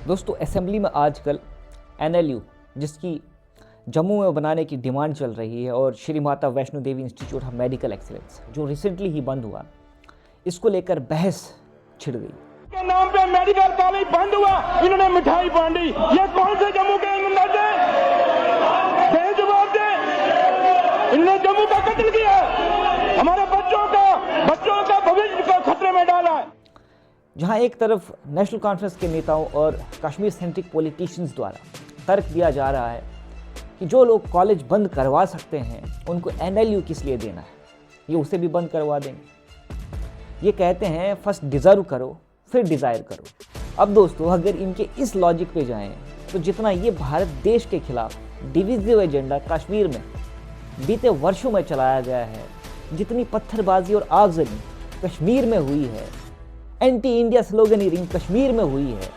दोस्तों असेंबली में आजकल NLU जिसकी जम्मू में बनाने की डिमांड चल रही है और Shri Mata Vaishno Devi institute of medical excellence जो रिसेंटली ही बंद हुआ, इसको लेकर बहस छिड़ गई। के नाम पे मेडिकल कॉलेज बंद हुआ, इन्होंने मिठाई बांटी। ये कौन से जम्मू के नुमाइंदे हैं? जवाब दे। इन्होंने जम्मू का कत्ल किया, हमारे बच्चों का भविष्य को खतरे में डाला है। जहां एक तरफ नेशनल कॉन्फ्रेंस के नेताओं और कश्मीर सेंट्रिक पॉलिटिशियंस द्वारा तर्क दिया जा रहा है कि जो लोग कॉलेज बंद करवा सकते हैं उनको NLU किस लिए देना है, ये उसे भी बंद करवा देंगे। ये कहते हैं फर्स्ट डिज़र्व करो फिर डिज़ायर करो। अब दोस्तों अगर इनके इस लॉजिक पे जाएं तो जितना ये भारत देश के खिलाफ डिविजिव एजेंडा कश्मीर में बीते वर्षों में चलाया गया है, जितनी पत्थरबाजी और आगजनी कश्मीर में हुई है, एंटी इंडिया स्लोगनिंग कश्मीर में हुई है,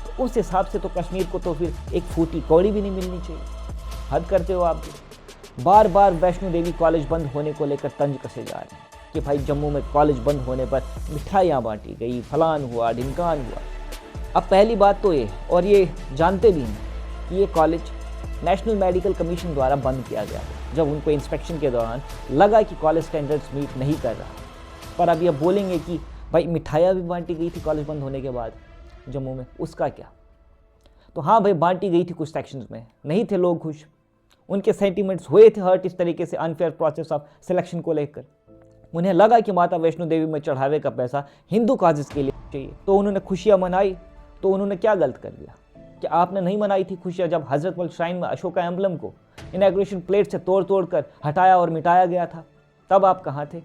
तो उस हिसाब से तो कश्मीर को तो फिर एक फूटी कौड़ी भी नहीं मिलनी चाहिए। हद करते हो आप। बार बार वैष्णो देवी कॉलेज बंद होने को लेकर तंज कसे जा रहे हैं कि भाई जम्मू में कॉलेज बंद होने पर मिठाइयाँ बांटी गई, फलान हुआ, ढिमकान हुआ। अब पहली बात तो ये, और ये जानते भी हैं कि ये कॉलेज नेशनल मेडिकल कमीशन द्वारा बंद किया गया जब उनको इंस्पेक्शन के दौरान लगा कि कॉलेज स्टैंडर्ड्स मीट नहीं कर रहा। पर अब ये बोलेंगे कि भाई मिठाइयाँ भी बांटी गई थी कॉलेज बंद होने के बाद जम्मू में, उसका क्या? तो हाँ भाई, बांटी गई थी कुछ सेक्शंस में, नहीं थे लोग खुश, उनके सेंटीमेंट्स हुए थे हर्ट इस तरीके से अनफेयर प्रोसेस ऑफ सिलेक्शन को लेकर। उन्हें लगा कि माता वैष्णो देवी में चढ़ावे का पैसा हिंदू काजेस के लिए चाहिए, तो उन्होंने खुशियाँ मनाई। तो उन्होंने क्या गलत कर दिया कि आपने नहीं मनाई थी खुशियाँ जब हजरतबल श्राइन में अशोका एम्बलम को इनॉग्रेशन प्लेट से तोड़ कर हटाया और मिटाया गया था, तब आप कहाँ थे?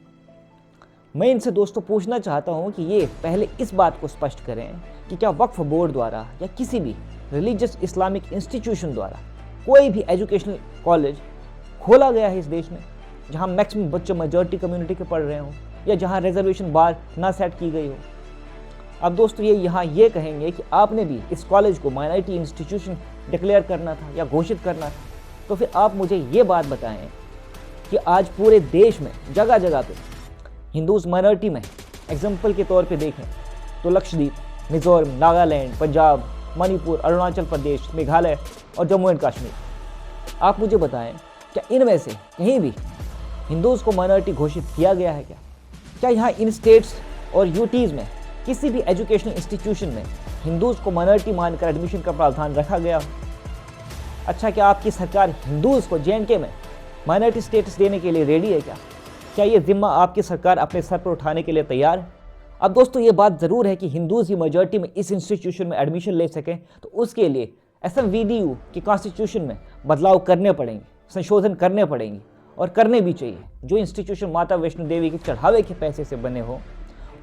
मैं इनसे दोस्तों पूछना चाहता हूँ कि ये पहले इस बात को स्पष्ट करें कि क्या वक्फ बोर्ड द्वारा या किसी भी रिलीजियस इस्लामिक इंस्टीट्यूशन द्वारा कोई भी एजुकेशनल कॉलेज खोला गया है इस देश में जहाँ मैक्सिमम बच्चे मेजॉरिटी कम्युनिटी के पढ़ रहे हों या जहाँ रिजर्वेशन बार ना सेट की गई हो? अब दोस्तों ये यहाँ ये कहेंगे कि आपने भी इस कॉलेज को माइनॉरिटी इंस्टीट्यूशन डिक्लेयर करना था या घोषित करना था, तो फिर आप मुझे ये बात बताएं कि आज पूरे देश में जगह जगह पे हिंदूज माइनॉरिटी में एग्जाम्पल के तौर पे देखें तो लक्षद्वीप, मिजोरम, नागालैंड, पंजाब, मणिपुर, अरुणाचल प्रदेश, मेघालय और जम्मू एंड कश्मीर, आप मुझे बताएं क्या इनमें से कहीं भी हिंदूज को माइनॉरिटी घोषित किया गया है? क्या यहाँ इन स्टेट्स और यूटीज़ में किसी भी एजुकेशनल इंस्टीट्यूशन में हिंदूज को माइनॉरिटी मानकर एडमिशन का प्रावधान रखा गया हो? अच्छा, क्या आपकी सरकार हिंदूज को JNK में माइनॉरिटी स्टेटस देने के लिए रेडी है? क्या ये जिम्मा आपकी सरकार अपने सर पर उठाने के लिए तैयार है? अब दोस्तों ये बात ज़रूर है कि हिंदूज ही मेजॉरिटी में इस इंस्टीट्यूशन में एडमिशन ले सकें तो उसके लिए SMVDU की कॉन्स्टिट्यूशन में बदलाव करने पड़ेंगे, संशोधन करने पड़ेंगे और करने भी चाहिए। जो इंस्टीट्यूशन माता वैष्णो देवी के चढ़ावे के पैसे से बने हो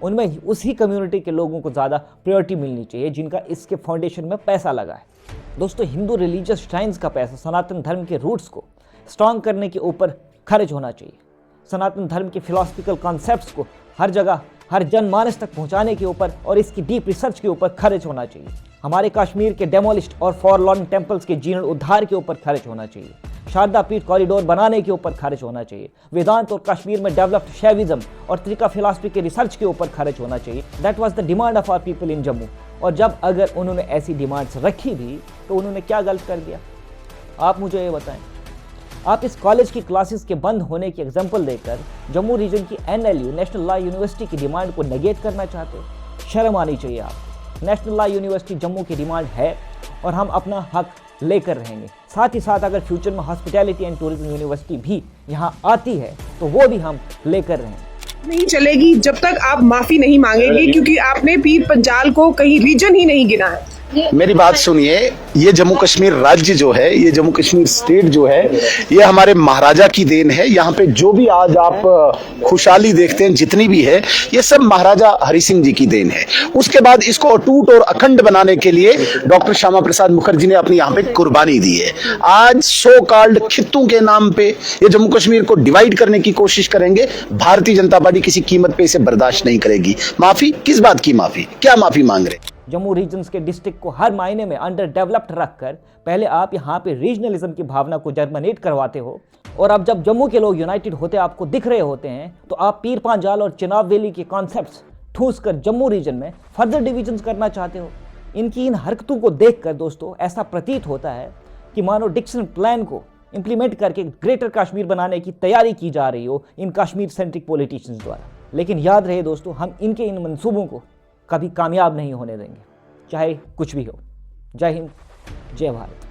उनमें उसी कम्युनिटी के लोगों को ज़्यादा प्रायोरिटी मिलनी चाहिए जिनका इसके फाउंडेशन में पैसा लगा है। दोस्तों हिंदू रिलीजियस श्राइन्स का पैसा सनातन धर्म के रूट्स को स्ट्रॉन्ग करने के ऊपर खर्च होना चाहिए। सनातन धर्म के फिलोसफिकल कॉन्सेप्ट्स को हर जगह हर जनमानस तक पहुंचाने के ऊपर और इसकी डीप रिसर्च के ऊपर खर्च होना चाहिए। हमारे कश्मीर के डेमोलिश्ड और फॉरलॉर्न टेम्पल्स के जीर्ण उद्धार के ऊपर खर्च होना चाहिए। शारदा पीठ कॉरिडोर बनाने के ऊपर खर्च होना चाहिए। वेदांत और कश्मीर में डेवलप्ड शैविज्म और त्रिका फिलॉसफी के रिसर्च के ऊपर खर्च होना चाहिए। That was the demand of our people in Jammu. और जब अगर उन्होंने ऐसी डिमांड्स रखी भी तो उन्होंने क्या गलत कर दिया? आप मुझे ये बताएं। आप इस कॉलेज की क्लासेस के बंद होने की एग्जाम्पल देकर जम्मू रीजन की NLU नेशनल लॉ यूनिवर्सिटी की डिमांड को नेगेट करना चाहते हो? शर्म आनी चाहिए आपको। नेशनल लॉ यूनिवर्सिटी जम्मू की डिमांड है और हम अपना हक लेकर रहेंगे। साथ ही साथ अगर फ्यूचर में हॉस्पिटैलिटी एंड टूरिज्म यूनिवर्सिटी भी यहाँ आती है तो वो भी हम लेकर रहेंगे। नहीं चलेगी जब तक आप माफी नहीं मांगेंगे, क्योंकि आपने पीर पंजाल को कहीं रीजन ही नहीं गिना है। मेरी बात सुनिए, ये जम्मू कश्मीर राज्य जो है, ये जम्मू कश्मीर स्टेट जो है, ये हमारे महाराजा की देन है। यहाँ पे जो भी आज आप खुशहाली देखते हैं जितनी भी है, ये सब महाराजा हरि सिंह जी की देन है। उसके बाद इसको अटूट और अखंड बनाने के लिए डॉक्टर श्यामा प्रसाद मुखर्जी ने अपनी यहाँ पे कुर्बानी दी है। आज सो कॉल्ड खित्तों के नाम पे ये जम्मू कश्मीर को डिवाइड करने की कोशिश करेंगे। भारतीय जनता पार्टी किसी कीमत पे इसे बर्दाश्त नहीं करेगी। माफी किस बात की माफी? क्या माफी मांग रहे? जम्मू रीजन्स के डिस्ट्रिक्ट को हर मायने में अंडर डेवलप्ड रखकर पहले आप यहाँ पे रीजनलिज्म की भावना को जर्मिनेट करवाते हो और अब जब जम्मू के लोग यूनाइटेड होते आपको दिख रहे होते हैं तो आप पीर पांजाल और चिनाब वैली के कॉन्सेप्ट्स ठूस कर जम्मू रीजन में फर्दर डिविजन्स करना चाहते हो। इनकी इन हरकतों को देखकर दोस्तों ऐसा प्रतीत होता है कि मानो डिक्सन प्लान को इंप्लीमेंट करके ग्रेटर कश्मीर बनाने की तैयारी की जा रही हो इन कश्मीर सेंट्रिक पॉलिटिशियंस द्वारा। लेकिन याद रहे दोस्तों, हम इनके इन मंसूबों को कभी कामयाब नहीं होने देंगे, चाहे कुछ भी हो। जय हिंद, जय भारत।